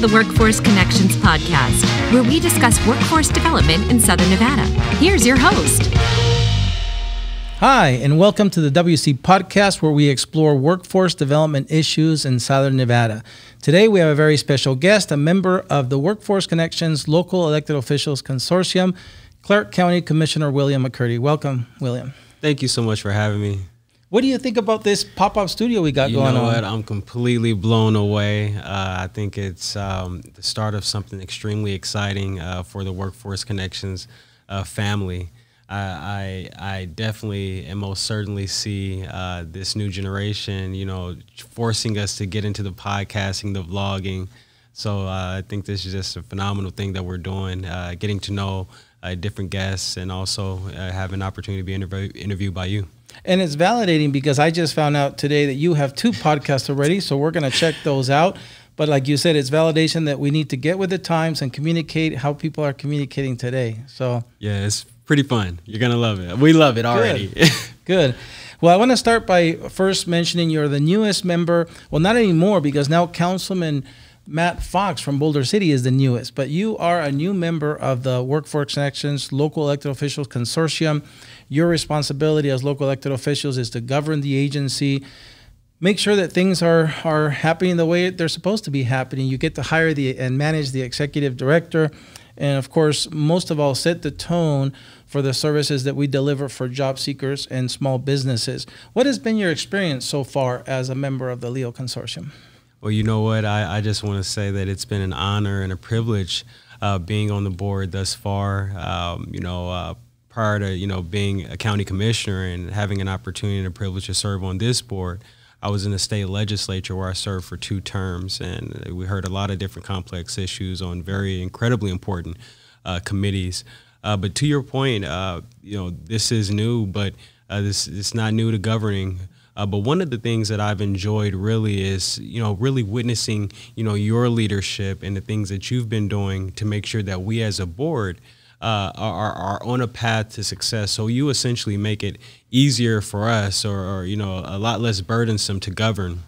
the Workforce Connections podcast, where we discuss workforce development in Southern Nevada. Here's your host. Hi, and welcome to the WC podcast, where we explore workforce development issues in Southern Nevada. Today, we have a very special guest, a member of the Workforce Connections Local Elected Officials Consortium, Clark County Commissioner William McCurdy. Welcome, William. Thank you so much for having me. What do you think about this pop-up studio we got going on? You know what? I'm completely blown away. I think it's the start of something extremely exciting for the Workforce Connections family. I definitely and most certainly see this new generation, forcing us to get into the podcasting, the vlogging. So I think this is just a phenomenal thing that we're doing, getting to know different guests and also have an opportunity to be interviewed by you. And it's validating because I just found out today that you have 2 podcasts already, so we're going to check those out. But like you said, it's validation that we need to get with the times and communicate how people are communicating today. So yeah, it's pretty fun. You're going to love it. We love it already. Good. Well, I want to start by first mentioning you're the newest member. Well, not anymore, because now Councilman Matt Fox from Boulder City is the newest, but you are a new member of the Workforce Connections Local Elected Officials Consortium. Your responsibility as local elected officials is to govern the agency, make sure that things are happening the way they're supposed to be happening. You get to hire and manage the executive director, and of course, most of all, set the tone for the services that we deliver for job seekers and small businesses. What has been your experience so far as a member of the LEO Consortium? Well, you know what? I just want to say that it's been an honor and a privilege being on the board thus far. Prior to being a county commissioner and having an opportunity and a privilege to serve on this board, I was in the state legislature where I served for 2 terms, and we heard a lot of different complex issues on very incredibly important committees. But to your point, this is new, but it's not new to governing. But one of the things that I've enjoyed really is, really witnessing, your leadership and the things that you've been doing to make sure that we as a board are on a path to success. So you essentially make it easier for us or a lot less burdensome to govern,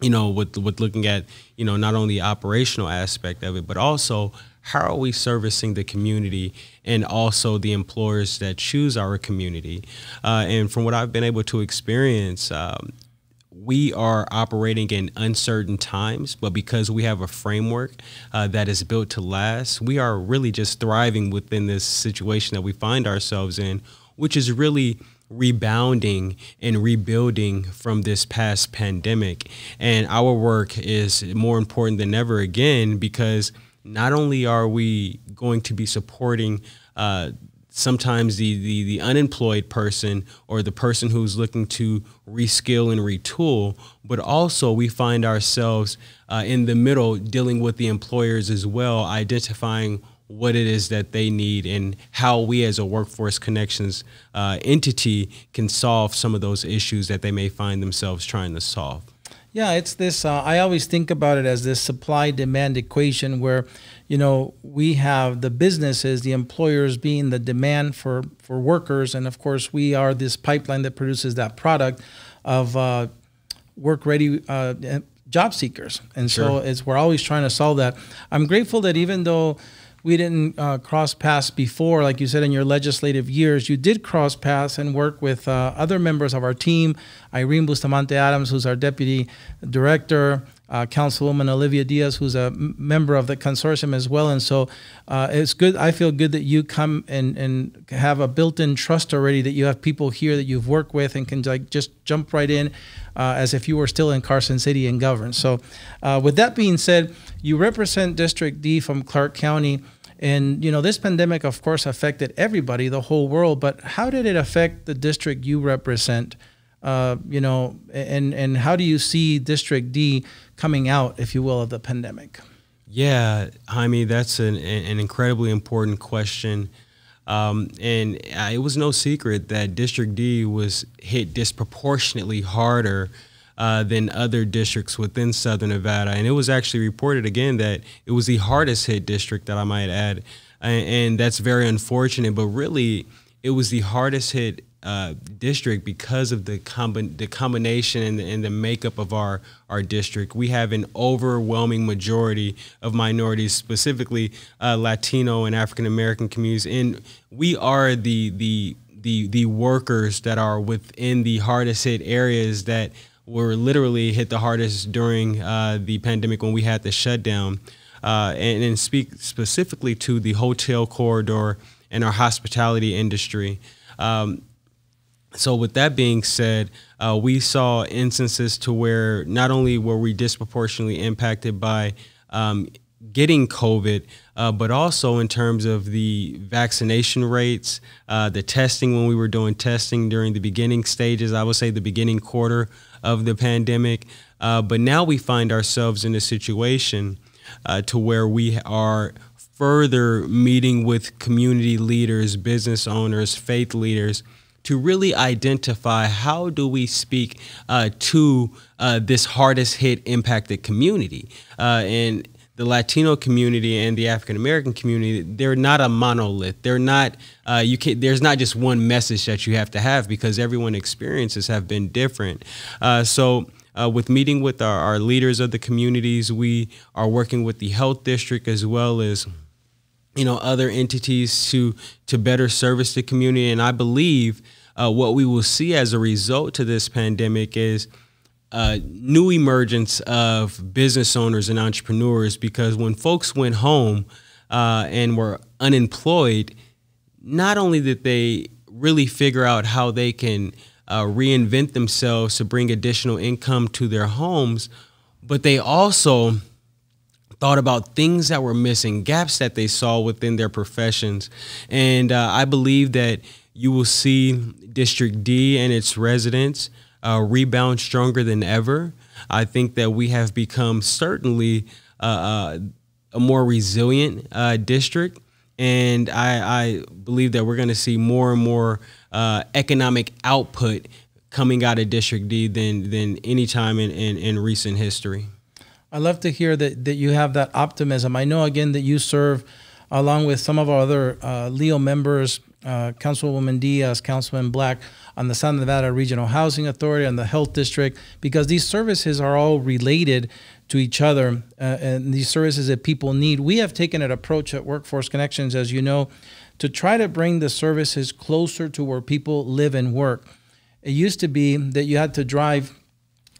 with looking at, not only the operational aspect of it, but also how are we servicing the community and also the employers that choose our community. And from what I've been able to experience, we are operating in uncertain times, but because we have a framework that is built to last, we are really just thriving within this situation that we find ourselves in, which is really rebounding and rebuilding from this past pandemic. And our work is more important than ever again, because not only are we going to be supporting sometimes the unemployed person or the person who's looking to reskill and retool, but also we find ourselves in the middle dealing with the employers as well, identifying what it is that they need and how we as a Workforce Connections entity can solve some of those issues that they may find themselves trying to solve. Yeah, it's this, I always think about it as this supply-demand equation where, we have the businesses, the employers being the demand for workers. And of course, we are this pipeline that produces that product of work-ready job seekers. And Sure. So we're always trying to solve that. I'm grateful that even though we didn't cross paths before, like you said, in your legislative years, you did cross paths and work with other members of our team, Irene Bustamante Adams, who's our deputy director, Councilwoman Olivia Diaz, who's a member of the consortium as well. And so it's good. I feel good that you come and have a built-in trust already, that you have people here that you've worked with and can just jump right in as if you were still in Carson City and govern. So with that being said, you represent District D from Clark County. And, this pandemic, of course, affected everybody, the whole world. But how did it affect the district you represent? And how do you see District D coming out, if you will, of the pandemic? Yeah, Jaime, that's an incredibly important question. And it was no secret that District D was hit disproportionately harder than other districts within Southern Nevada. And it was actually reported again that it was the hardest hit district, that I might add. And that's very unfortunate, but really it was the hardest hit district because of the combination and the makeup of our district. We have an overwhelming majority of minorities, specifically Latino and African American communities, and we are the workers that are within the hardest hit areas that were literally hit the hardest during the pandemic when we had the shutdown, and speak specifically to the hotel corridor and our hospitality industry. So with that being said, we saw instances to where not only were we disproportionately impacted by getting COVID, but also in terms of the vaccination rates, the testing when we were doing testing during the beginning stages, I would say the beginning quarter of the pandemic. But now we find ourselves in a situation to where we are further meeting with community leaders, business owners, faith leaders, to really identify how do we speak to this hardest hit impacted community. And the Latino community and the African American community, they're not a monolith. They're not, there's not just one message that you have to have, because everyone's experiences have been different. So with meeting with our leaders of the communities, we are working with the health district as well as other entities to better service the community. And I believe what we will see as a result to this pandemic is new emergence of business owners and entrepreneurs, because when folks went home and were unemployed, not only did they really figure out how they can reinvent themselves to bring additional income to their homes, but they also thought about things that were missing, gaps that they saw within their professions. And I believe that you will see District D and its residents rebound stronger than ever. I think that we have become certainly a more resilient district. And I believe that we're going to see more and more economic output coming out of District D than any time in recent history. I love to hear that you have that optimism. I know, again, that you serve along with some of our other LEO members, Councilwoman Diaz, Councilman Black, on the Southern Nevada Regional Housing Authority and the Health District, because these services are all related to each other, and these services that people need. We have taken an approach at Workforce Connections, as you know, to try to bring the services closer to where people live and work. It used to be that you had to drive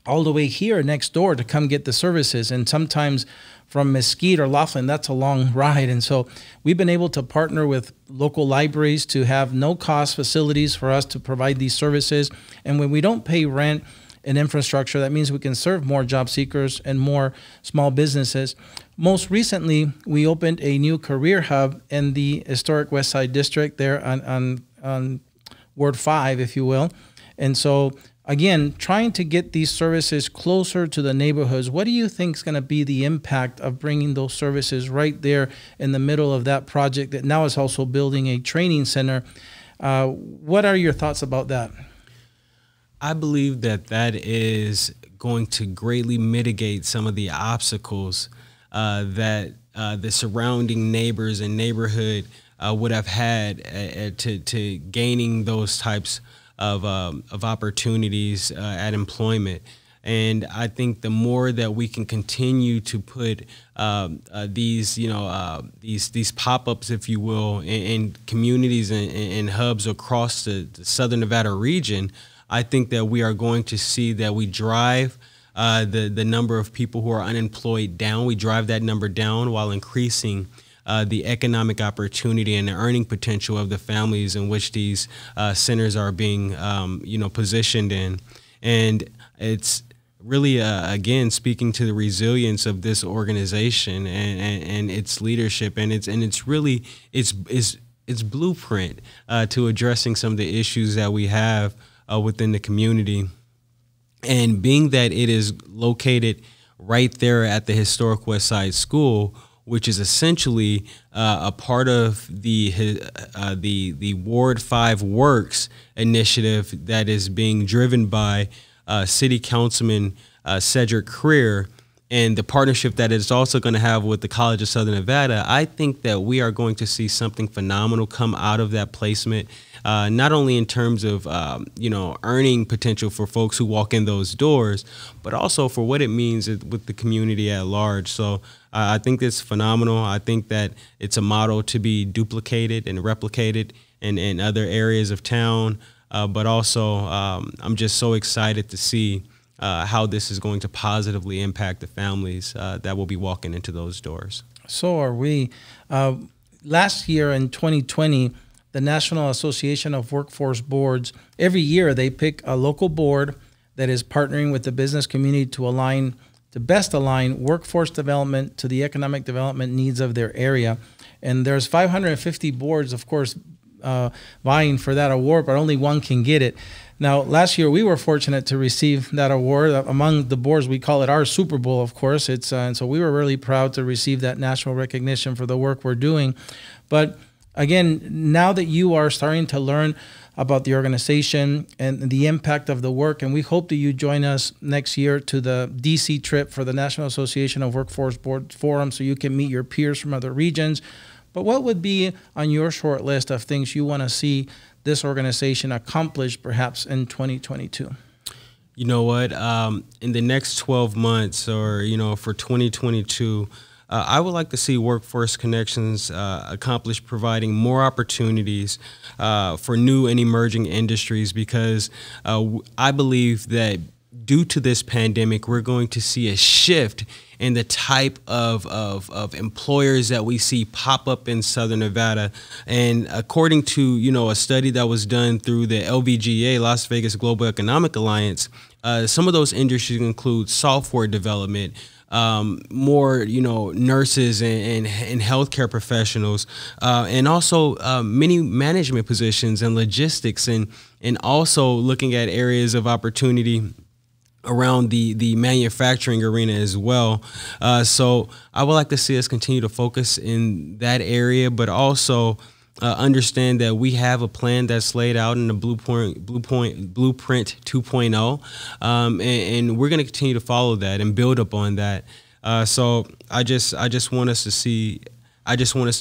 all the way here next door to come get the services, and sometimes from Mesquite or Laughlin, that's a long ride. And so we've been able to partner with local libraries to have no-cost facilities for us to provide these services. And when we don't pay rent and infrastructure, that means we can serve more job seekers and more small businesses. Most recently, we opened a new career hub in the Historic Westside District there on Ward 5, if you will. And so again, trying to get these services closer to the neighborhoods. What do you think is going to be the impact of bringing those services right there in the middle of that project that now is also building a training center? What are your thoughts about that? I believe that is going to greatly mitigate some of the obstacles that the surrounding neighbors and neighborhood would have had to gaining those types of opportunities at employment. And I think the more that we can continue to put these pop-ups, if you will, in communities and hubs across the Southern Nevada region, I think that we are going to see that we drive the number of people who are unemployed down. We drive that number down while increasing the economic opportunity and the earning potential of the families in which these centers are being, positioned in. And it's really, again, speaking to the resilience of this organization and its leadership, and it's really its blueprint to addressing some of the issues that we have within the community. And being that it is located right there at the Historic Westside School, which is essentially a part of the Ward 5 Works initiative that is being driven by City Councilman Cedric Creer, and the partnership that it's also going to have with the College of Southern Nevada, I think that we are going to see something phenomenal come out of that placement, not only in terms of, earning potential for folks who walk in those doors, but also for what it means with the community at large. So I think it's phenomenal. I think that it's a model to be duplicated and replicated in other areas of town, but also I'm just so excited to see how this is going to positively impact the families that will be walking into those doors. So are we. Last year in 2020, the National Association of Workforce Boards, every year they pick a local board that is partnering with the business community to best align workforce development to the economic development needs of their area. And there's 550 boards, of course, vying for that award, but only one can get it. Now, last year we were fortunate to receive that award. Among the boards, we call it our Super Bowl, of course. And so we were really proud to receive that national recognition for the work we're doing. But again, now that you are starting to learn about the organization and the impact of the work, and we hope that you join us next year to the DC trip for the National Association of Workforce Board Forum so you can meet your peers from other regions. But what would be on your short list of things you want to see this organization accomplish perhaps in 2022? You know what? In the next 12 months or, for 2022, I would like to see Workforce Connections accomplish providing more opportunities for new and emerging industries, because I believe that due to this pandemic, we're going to see a shift in the type of employers that we see pop up in Southern Nevada. And according to, a study that was done through the LVGA, Las Vegas Global Economic Alliance, some of those industries include software development, more, nurses and healthcare professionals, and also many management positions and logistics, and also looking at areas of opportunity around the manufacturing arena as well. So I would like to see us continue to focus in that area, but also understand that we have a plan that's laid out in the Blueprint 2.0, and we're going to continue to follow that and build upon that. So I just want us to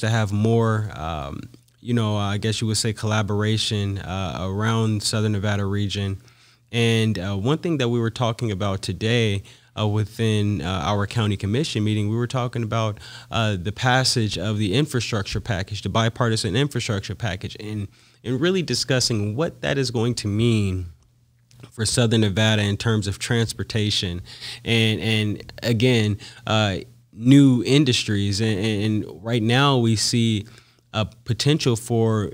have more, I guess you would say collaboration around Southern Nevada region. And one thing that we were talking about today within our county commission meeting, we were talking about the passage of the infrastructure package, the bipartisan infrastructure package, and really discussing what that is going to mean for Southern Nevada in terms of transportation and again, new industries. And right now we see a potential for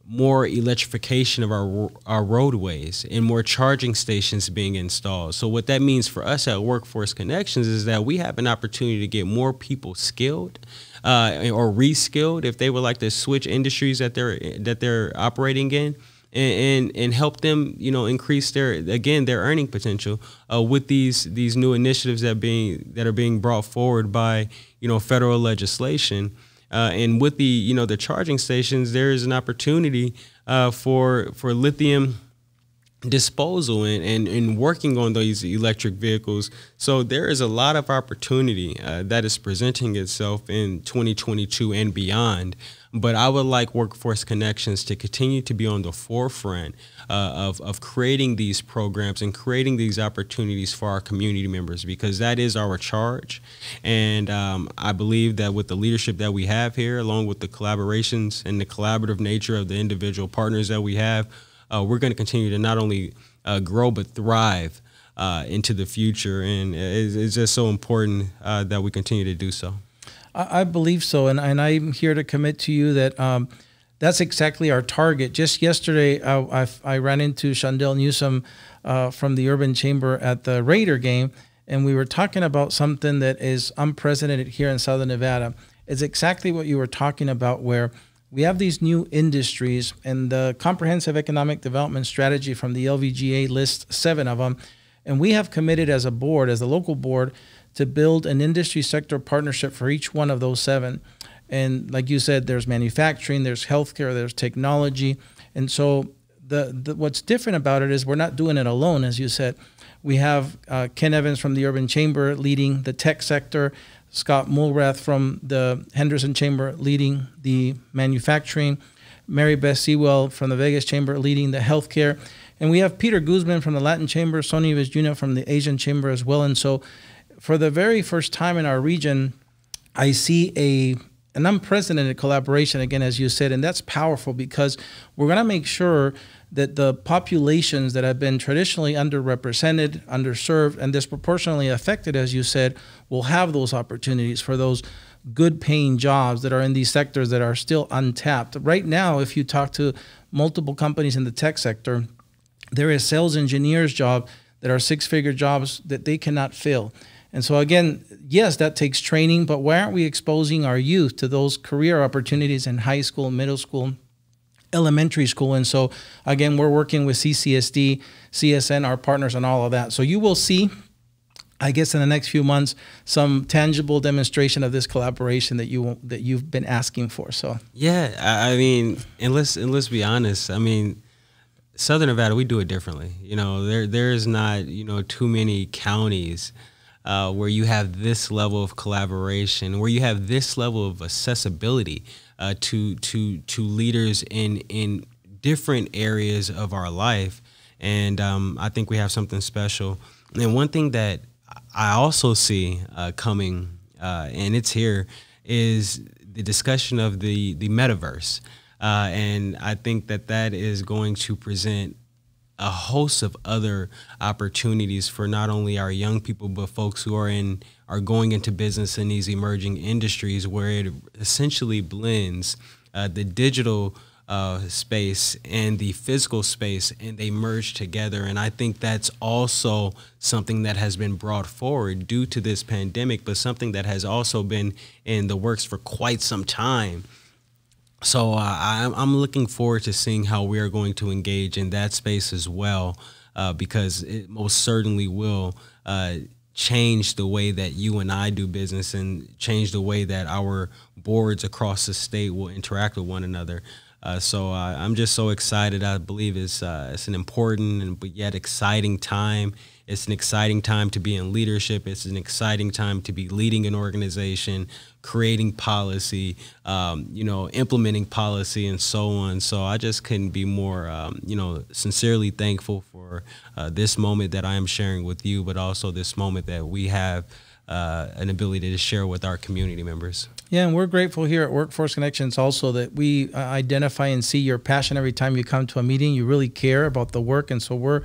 more electrification of our roadways and more charging stations being installed. So what that means for us at Workforce Connections is that we have an opportunity to get more people skilled or reskilled if they would like to switch industries that they're operating in, and help them, increase their earning potential with these new initiatives that are being brought forward by federal legislation. And with the charging stations, there is an opportunity for lithium disposal and working on these electric vehicles. So there is a lot of opportunity that is presenting itself in 2022 and beyond. But I would like Workforce Connections to continue to be on the forefront of creating these programs and creating these opportunities for our community members, because that is our charge. And I believe that with the leadership that we have here, along with the collaborations and the collaborative nature of the individual partners that we have, we're going to continue to not only grow but thrive into the future. And it's just so important that we continue to do so. I believe so, and I'm here to commit to you that that's exactly our target. Just yesterday, I ran into Shondell Newsom from the Urban Chamber at the Raider game, and we were talking about something that is unprecedented here in Southern Nevada. It's exactly what you were talking about, where we have these new industries, and the Comprehensive Economic Development Strategy from the LVGA lists 7 of them, and we have committed as a board, as a local board, to build an industry sector partnership for each one of those 7. And like you said, there's manufacturing, there's healthcare, there's technology. And so what's different about it is we're not doing it alone, as you said. We have Ken Evans from the Urban Chamber leading the tech sector, Scott Mulrath from the Henderson Chamber leading the manufacturing, Mary Beth Sewell from the Vegas Chamber leading the healthcare, and we have Peter Guzman from the Latin Chamber, Sonny Vizjuna from the Asian Chamber as well. And so for the very first time in our region, I see an unprecedented collaboration, again, as you said, and that's powerful because we're going to make sure that the populations that have been traditionally underrepresented, underserved, and disproportionately affected, as you said, will have those opportunities for those good paying jobs that are in these sectors that are still untapped. Right now, if you talk to multiple companies in the tech sector, there is sales engineers job that are six-figure jobs that they cannot fill. And so again, yes, that takes training, but why aren't we exposing our youth to those career opportunities in high school, middle school, elementary school? And so again, we're working with CCSD, CSN, our partners, and all of that. So you will see, I guess, in the next few months, some tangible demonstration of this collaboration that you've been asking for. So yeah, I mean, and let's be honest. I mean, Southern Nevada, we do it differently. You know, there is not, you know, too many counties where you have this level of collaboration, where you have this level of accessibility to leaders in different areas of our life. And I think we have something special. And one thing that I also see coming, and it's here, is the discussion of the metaverse. And I think that is going to present a host of other opportunities for not only our young people, but folks who are going into business in these emerging industries, where it essentially blends the digital space and the physical space, and they merge together. And I think that's also something that has been brought forward due to this pandemic, but something that has also been in the works for quite some time. So I'm looking forward to seeing how we are going to engage in that space as well, because it most certainly will change the way that you and I do business and change the way that our boards across the state will interact with one another. So I'm just so excited. I believe it's an important but yet exciting time. It's an exciting time to be in leadership. It's an exciting time to be leading an organization, creating policy, implementing policy, and so on. So I just couldn't be more, sincerely thankful for this moment that I am sharing with you, but also this moment that we have an ability to share with our community members. Yeah, and we're grateful here at Workforce Connections also that we identify and see your passion every time you come to a meeting. You really care about the work, and so we're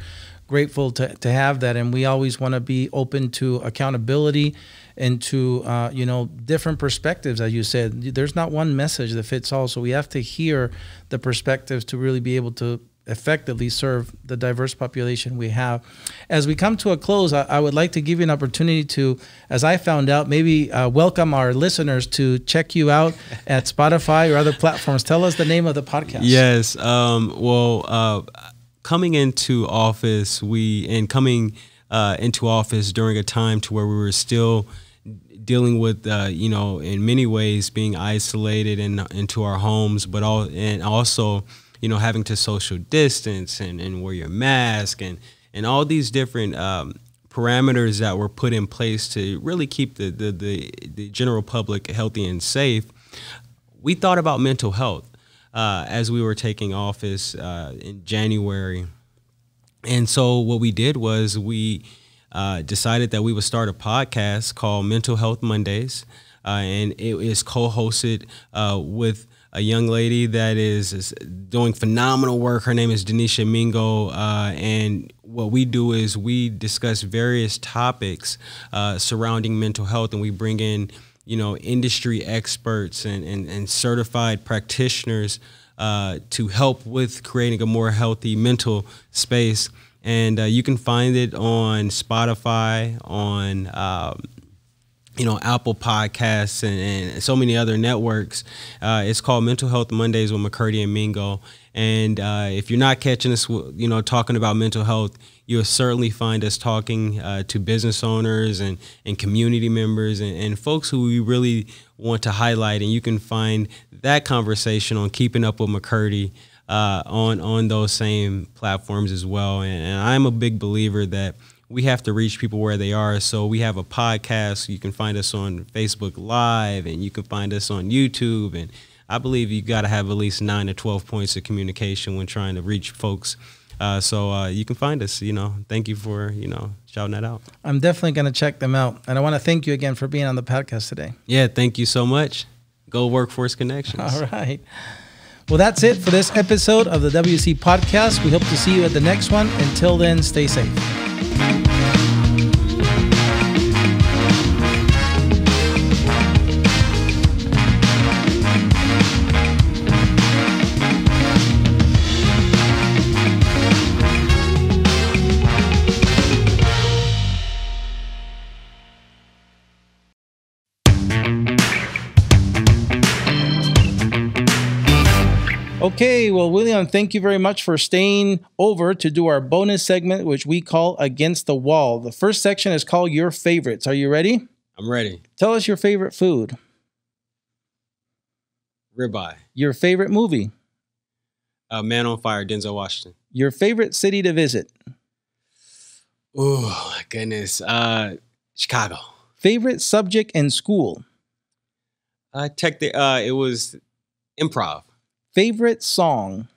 grateful to have that. And we always want to be open to accountability and to different perspectives. As you said, there's not one message that fits all, so we have to hear the perspectives to really be able to effectively serve the diverse population we have. As we come to a close, I would like to give you an opportunity to, as I found out, maybe welcome our listeners to check you out at Spotify or other platforms. Tell us the name of the podcast. Yes. Coming into office, into office during a time to where we were still dealing with, in many ways being isolated into our homes, but also having to social distance and wear your mask and all these different parameters that were put in place to really keep the general public healthy and safe. We thought about mental health as we were taking office in January. And so what we did was we decided that we would start a podcast called Mental Health Mondays, and it is co-hosted with a young lady that is doing phenomenal work. Her name is Denisha Mingo, and what we do is we discuss various topics surrounding mental health, and we bring in industry experts and certified practitioners to help with creating a more healthy mental space. And you can find it on Spotify, on Apple Podcasts and so many other networks. It's called Mental Health Mondays with McCurdy and Mingo. And if you're not catching us, talking about mental health, you'll certainly find us talking to business owners and community members and folks who we really want to highlight. And you can find that conversation on Keeping Up with McCurdy on those same platforms as well. And I'm a big believer that we have to reach people where they are. So we have a podcast. You can find us on Facebook Live, and you can find us on YouTube. And I believe you got to have at least 9 to 12 points of communication when trying to reach folks. So you can find us, thank you for, shouting that out. I'm definitely going to check them out. And I want to thank you again for being on the podcast today. Yeah, thank you so much. Go Workforce Connections. All right. Well, that's it for this episode of the WC Podcast. We hope to see you at the next one. Until then, stay safe. Okay, well, William, thank you very much for staying over to do our bonus segment, which we call Against the Wall. The first section is called Your Favorites. Are you ready? I'm ready. Tell us your favorite food. Ribeye. Your favorite movie. Man on Fire, Denzel Washington. Your favorite city to visit. Oh, my goodness. Chicago. Favorite subject in school. It was improv. Favorite song.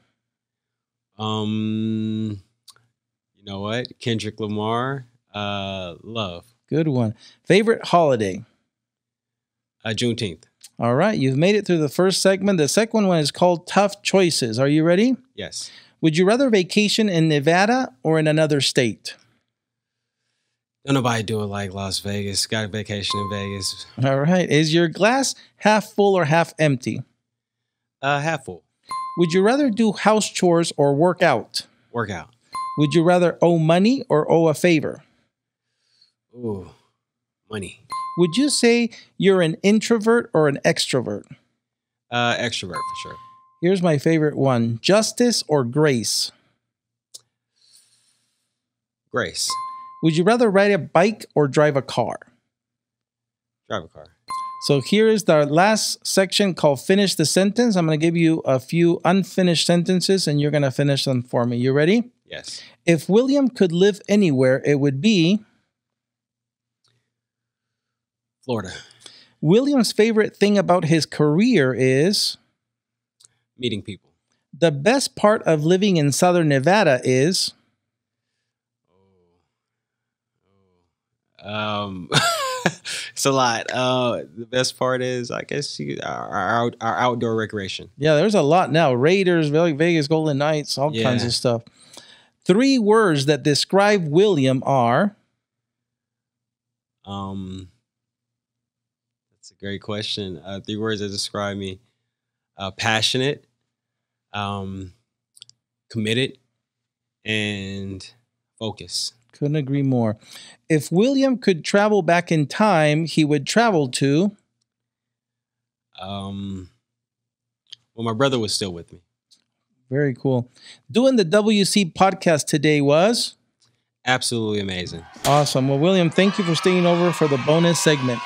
You know what? Kendrick Lamar, Love. Good one. Favorite holiday. Juneteenth. All right, you've made it through the first segment. The second one is called Tough Choices. Are you ready? Yes. Would you rather vacation in Nevada or in another state? Don't nobody do it like Las Vegas. Got a vacation in Vegas. All right. Is your glass half full or half empty? Half full. Would you rather do house chores or work out? Work out. Would you rather owe money or owe a favor? Ooh, money. Would you say you're an introvert or an extrovert? Extrovert for sure. Here's my favorite one. Justice or grace? Grace. Would you rather ride a bike or drive a car? Drive a car. So here is the last section called Finish the Sentence. I'm going to give you a few unfinished sentences, and you're going to finish them for me. You ready? Yes. If William could live anywhere, it would be... Florida. William's favorite thing about his career is... Meeting people. The best part of living in Southern Nevada is... It's a lot. The best part is, I guess, our outdoor recreation. Yeah, there's a lot now. Raiders, Vegas Golden Knights, all kinds of stuff. 3 words that describe William are... That's a great question. 3 words that describe me. Passionate, committed, and focus. Couldn't agree more. If William could travel back in time, he would travel to... Well, my brother was still with me. Very cool. Doing the WC podcast today was... Absolutely amazing. Awesome. Well, William, thank you for staying over for the bonus segment.